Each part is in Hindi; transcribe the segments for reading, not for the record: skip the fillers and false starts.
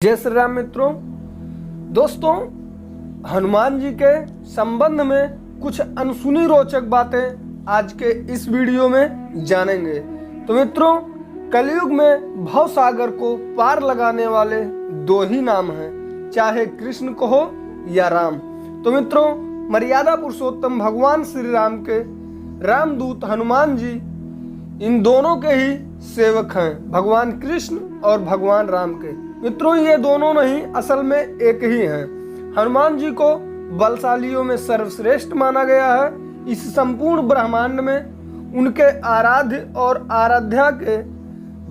जय श्री राम मित्रों। दोस्तों, हनुमान जी के संबंध में कुछ अनसुनी रोचक बातें आज के इस वीडियो में जानेंगे। तो मित्रों, कलयुग में भव सागर को पार लगाने वाले दो ही नाम हैं, चाहे कृष्ण को हो या राम। तो मित्रों, मर्यादा पुरुषोत्तम भगवान श्री राम के रामदूत हनुमान जी इन दोनों के ही सेवक हैं, भगवान कृष्ण और भगवान राम के। मित्रों, ये दोनों नहीं, असल में एक ही हैं। हनुमान जी को बलशालियों में सर्वश्रेष्ठ माना गया है। इस संपूर्ण ब्रह्मांड में उनके आराध्य और आराध्या के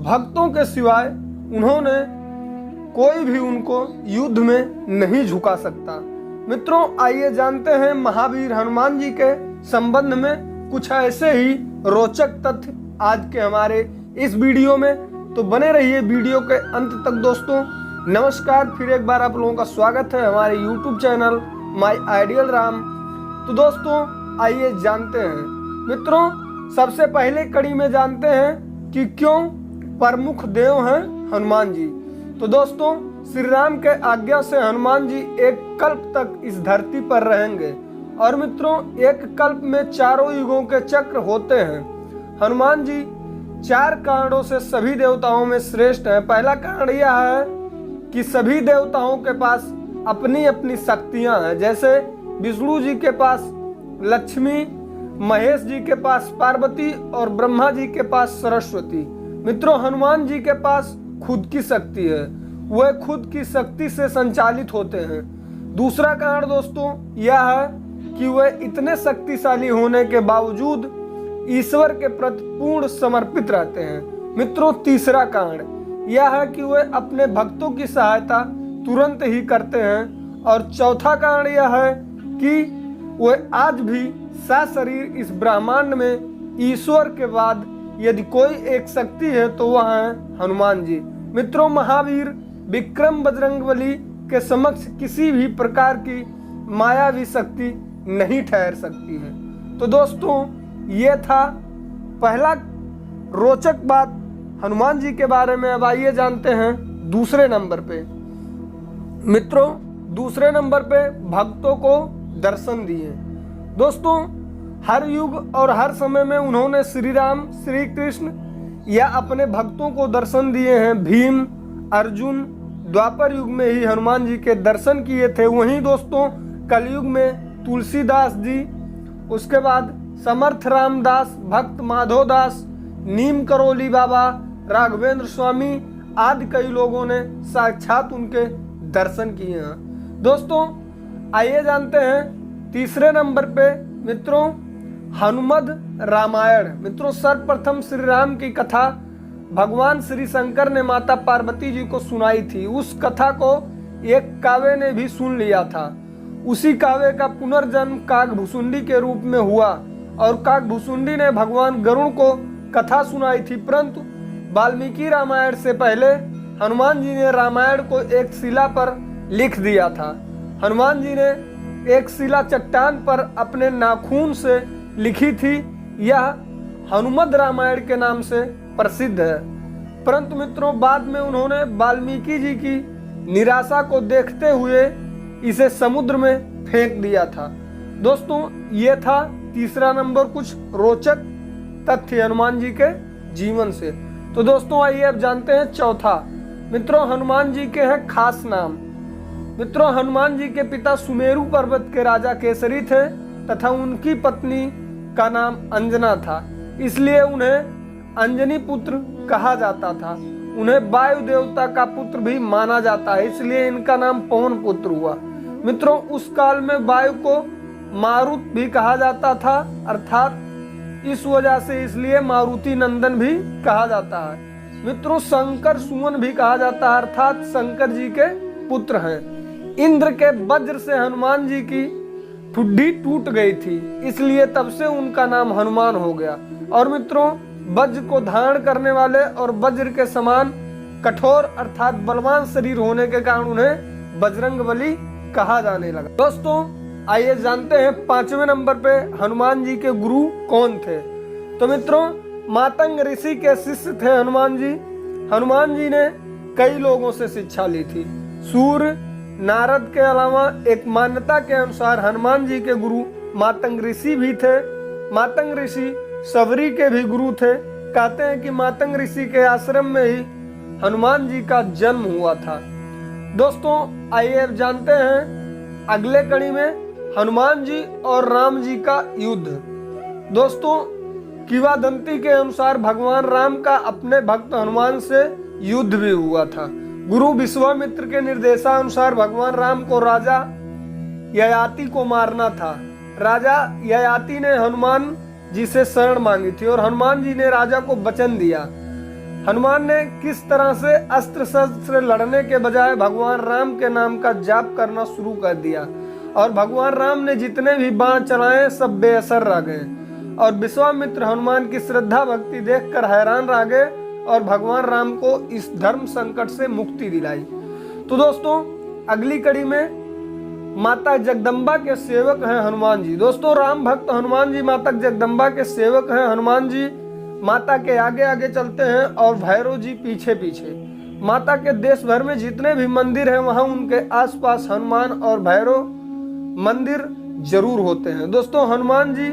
भक्तों के सिवाय उन्होंने कोई भी उनको युद्ध में नहीं झुका सकता। मित्रों, आइए जानते हैं महावीर हनुमान जी के संबंध में कुछ ऐसे ही रोचक तथ्य आज के हमारे इस वीडियो में। तो बने रहिए वीडियो के अंत तक। दोस्तों नमस्कार, फिर एक बार आप लोगों का स्वागत है हमारे YouTube channel my ideal Ram. तो दोस्तों आइए जानते हैं। मित्रों, सबसे पहले कड़ी में जानते हैं कि क्यों प्रमुख देव हैं हनुमान जी। तो दोस्तों, श्री राम के आज्ञा से हनुमान जी एक कल्प तक इस धरती पर रहेंगे। और मित्रों, एक कल्प में चारों युगों के चक्र होते हैं। हनुमान जी 4 कारणों से सभी देवताओं में श्रेष्ठ हैं। पहला कारण यह है कि सभी देवताओं के पास अपनी अपनी शक्तियां हैं। जैसे विष्णु जी के पास लक्ष्मी, महेश जी के पास पार्वती और ब्रह्मा जी के पास सरस्वती। मित्रों, हनुमान जी के पास खुद की शक्ति है, वह खुद की शक्ति से संचालित होते हैं। दूसरा कारण दोस्तों यह है कि वह इतने शक्तिशाली होने के बावजूद ईश्वर के प्रति पूर्ण समर्पित रहते हैं। मित्रों, तीसरा कारण यह है कि वे अपने भक्तों की सहायता तुरंत ही करते हैं। और चौथा कारण यह है कि वे आज भी सशरीर इस ब्रह्मांड में ईश्वर के बाद यदि कोई एक शक्ति है तो वह है हनुमान जी। मित्रों, महावीर विक्रम बजरंगबली के समक्ष किसी भी प्रकार की मायावी शक्ति नहीं ठहर सकती है। तो दोस्तों, ये था पहला रोचक बात हनुमान जी के बारे में। अब आइए जानते हैं दूसरे नंबर पे। मित्रों, दूसरे नंबर पे भक्तों को दर्शन दिए। दोस्तों, हर युग और हर समय में उन्होंने श्री राम, श्री कृष्ण या अपने भक्तों को दर्शन दिए हैं। भीम, अर्जुन द्वापर युग में ही हनुमान जी के दर्शन किए थे। वहीं दोस्तों, कलयुग में तुलसीदास जी, उसके बाद समर्थ रामदास, भक्त माधोदास, नीम करोली बाबा, राघवेंद्र स्वामी आदि कई लोगों ने साक्षात उनके दर्शन किए हैं। दोस्तों, आइए जानते हैं तीसरे नंबर पे। मित्रों, हनुमद रामायण। मित्रों, सर्वप्रथम श्री राम की कथा भगवान श्री शंकर ने माता पार्वती जी को सुनाई थी। उस कथा को एक काव्य ने भी सुन लिया था। उसी काव्य का पुनर्जन्म काकभुसुंडी के रूप में हुआ और काकभुसुंडी ने भगवान गरुड़ को कथा सुनाई थी। परंतु वाल्मीकि रामायण से पहले हनुमान जी ने रामायण को एक शिला पर लिख दिया था। हनुमान जी ने एक शिला चट्टान पर अपने नाखून से लिखी थी। यह हनुमद रामायण के नाम से प्रसिद्ध है। परंतु मित्रों, बाद में उन्होंने वाल्मीकि जी की निराशा को देखते हुए इसे समुद्र में फेंक दिया था। दोस्तों, ये था तीसरा नंबर कुछ रोचक तथ्य हनुमान जी के जीवन से। तो दोस्तों, आइए अब जानते हैं चौथा। मित्रों, हनुमान जी के हैं खास नाम। मित्रों, हनुमान जी के पिता सुमेरु पर्वत के राजा केसरी थे तथा उनकी पत्नी का नाम अंजना था। इसलिए उन्हें अंजनी पुत्र कहा जाता था। उन्हें वायु देवता का पुत्र भी माना जाता है, इसलिए इनका नाम पवन पुत्र हुआ। मित्रों, उस काल में वायु को मारुत भी कहा जाता था, अर्थात इस वजह से इसलिए मारुति नंदन भी कहा जाता है। मित्रों, शंकर सुमन भी कहा जाता है, अर्थात शंकर जी के पुत्र हैं। इंद्र के वज्र से हनुमान जी की ठुड्डी टूट गई थी, इसलिए तब से उनका नाम हनुमान हो गया। और मित्रों, वज्र को धारण करने वाले और वज्र के समान कठोर अर्थात बलवान शरीर होने के कारण उन्हें बजरंगबली कहा जाने लगा। दोस्तों, आइए जानते हैं पांचवें नंबर पे हनुमान जी के गुरु कौन थे। तो मित्रों, मातंग ऋषि के शिष्य थे हनुमान जी। हनुमान जी ने कई लोगों से शिक्षा ली थी। सूर्य, नारद के अलावा एक मान्यता के अनुसार हनुमान जी के गुरु मातंग ऋषि भी थे। मातंग ऋषि सबरी के भी गुरु थे। कहते हैं कि मातंग ऋषि के आश्रम में ही हनुमान जी का जन्म हुआ था। दोस्तों आइए अब जानते हैं अगले कड़ी में हनुमान जी और राम जी का युद्ध। दोस्तों किंवदंती के अनुसार भगवान राम का अपने भक्त हनुमान से युद्ध भी हुआ था। गुरु विश्वामित्र के निर्देशानुसार भगवान राम को राजा ययाति को मारना था। राजा ययाति ने हनुमान जी से शरण मांगी थी और हनुमान जी ने राजा को वचन दिया। हनुमान ने किस तरह से अस्त्र शस्त्र लड़ने के बजाय भगवान राम के नाम का जाप करना शुरू कर दिया और भगवान राम ने जितने भी बाण चलाए सब बेअसर रह गए और विश्वामित्र हनुमान की श्रद्धा भक्ति देखकर हैरान रह गए और भगवान राम को इस धर्म संकट से मुक्ति दिलाई। तो दोस्तों अगली कड़ी में माता जगदम्बा के सेवक हैं हनुमान जी। दोस्तों राम भक्त हनुमान जी माता जगदम्बा के सेवक हैं। हनुमान जी माता के आगे आगे चलते हैं और भैरव जी पीछे पीछे। माता के देश भर में जितने भी मंदिर हैं वहां उनके आसपास हनुमान और भैरव मंदिर जरूर होते हैं। दोस्तों हनुमान जी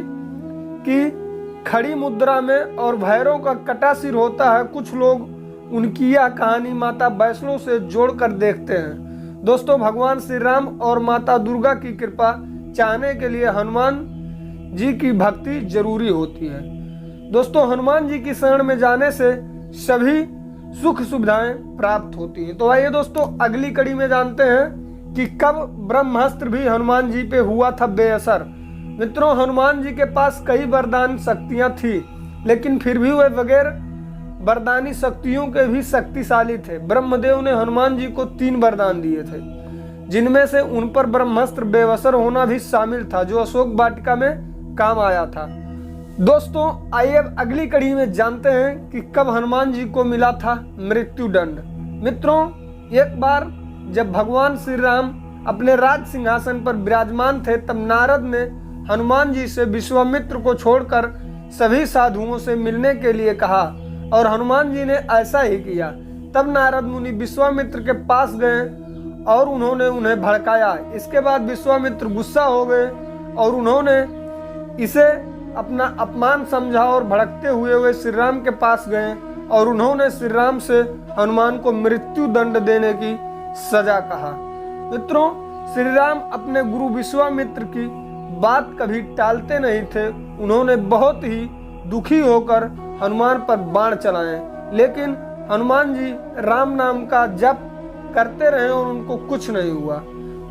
की खड़ी मुद्रा में और भैरव का कटा सिर होता है। कुछ लोग उनकी यह कहानी माता वैष्णो से जोड़कर देखते हैं। दोस्तों भगवान श्री राम और माता दुर्गा की कृपा चाहने के लिए हनुमान जी की भक्ति जरूरी होती है। दोस्तों हनुमान जी की शरण में जाने से सभी सुख सुविधाएं प्राप्त होती हैं। तो आइए दोस्तों अगली कड़ी में जानते हैं कि कब ब्रह्मास्त्र भी हनुमान जी पे हुआ था बेअसर। मित्रों हनुमान जी के पास कई वरदान शक्तियां थी लेकिन फिर भी वे बगैर वरदानी शक्तियों के भी शक्तिशाली थे। ब्रह्मदेव ने हनुमान जी को 3 वरदान दिए थे जिनमें से उन पर ब्रह्मास्त्र बेअसर होना भी शामिल था जो अशोक वाटिका में काम आया था। दोस्तों आइए अब अगली कड़ी में जानते हैं कि कब हनुमान जी को मिला था मृत्यु दंड। मित्रों एक बार जब भगवान श्री राम अपने राज सिंहासन पर विराजमान थे तब नारद ने हनुमान जी से विश्वामित्र को छोड़कर सभी साधुओं से मिलने के लिए कहा और हनुमान जी ने ऐसा ही किया। तब नारद मुनि विश्वामित्र के पास गए और उन्होंने उन्हें भड़काया। इसके बाद विश्वामित्र गुस्सा हो गए और उन्होंने इसे अपना अपमान समझा और भड़कते हुए श्री राम के पास गए और उन्होंने श्री राम से हनुमान को मृत्यु दंड देने की सजा कहा। मित्रों श्री राम अपने गुरु विश्वामित्र की बात कभी टालते नहीं थे। उन्होंने बहुत ही दुखी होकर हनुमान पर बाण चलाए लेकिन हनुमान जी राम नाम का जप करते रहे और उनको कुछ नहीं हुआ।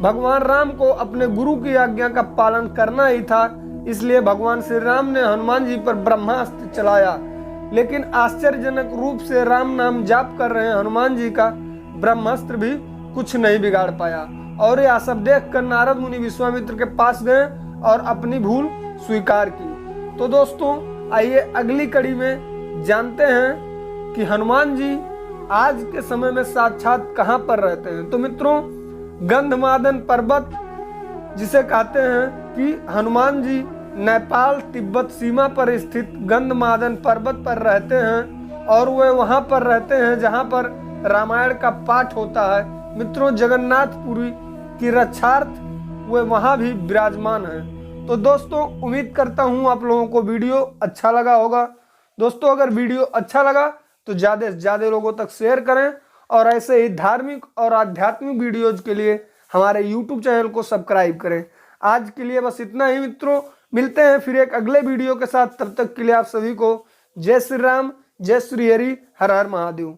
भगवान राम को अपने गुरु की आज्ञा का पालन करना ही था इसलिए भगवान श्री राम ने हनुमान जी पर ब्रह्मास्त्र चलाया लेकिन आश्चर्यजनक रूप से राम नाम जाप कर रहे हनुमान जी का ब्रह्मास्त्र भी कुछ नहीं बिगाड़ पाया। और यह सब देखकर नारद मुनि विश्वामित्र के पास गए और अपनी भूल स्वीकार की। तो दोस्तों आइए अगली कड़ी में जानते हैं कि हनुमान जी आज के समय में साक्षात कहां पर रहते हैं। तो मित्रों गंधमादन पर्वत जिसे कहते हैं कि हनुमान जी नेपाल तिब्बत सीमा पर स्थित गंधमादन पर्वत पर रहते हैं और वे वहां पर रहते हैं जहां पर रामायण का पाठ होता है। मित्रों जगन्नाथपुरी की रक्षार्थ वे वहां भी विराजमान हैं। तो दोस्तों उम्मीद करता हूं आप लोगों को वीडियो अच्छा लगा होगा। दोस्तों अगर वीडियो अच्छा लगा तो ज़्यादा से ज़्यादा लोगों तक शेयर करें और ऐसे ही धार्मिक और आध्यात्मिक वीडियोज के लिए हमारे YouTube चैनल को सब्सक्राइब करें। आज के लिए बस इतना ही मित्रों, मिलते हैं फिर एक अगले वीडियो के साथ। तब तक के लिए आप सभी को जय श्री राम, जय श्री हरि, हर हर महादेव।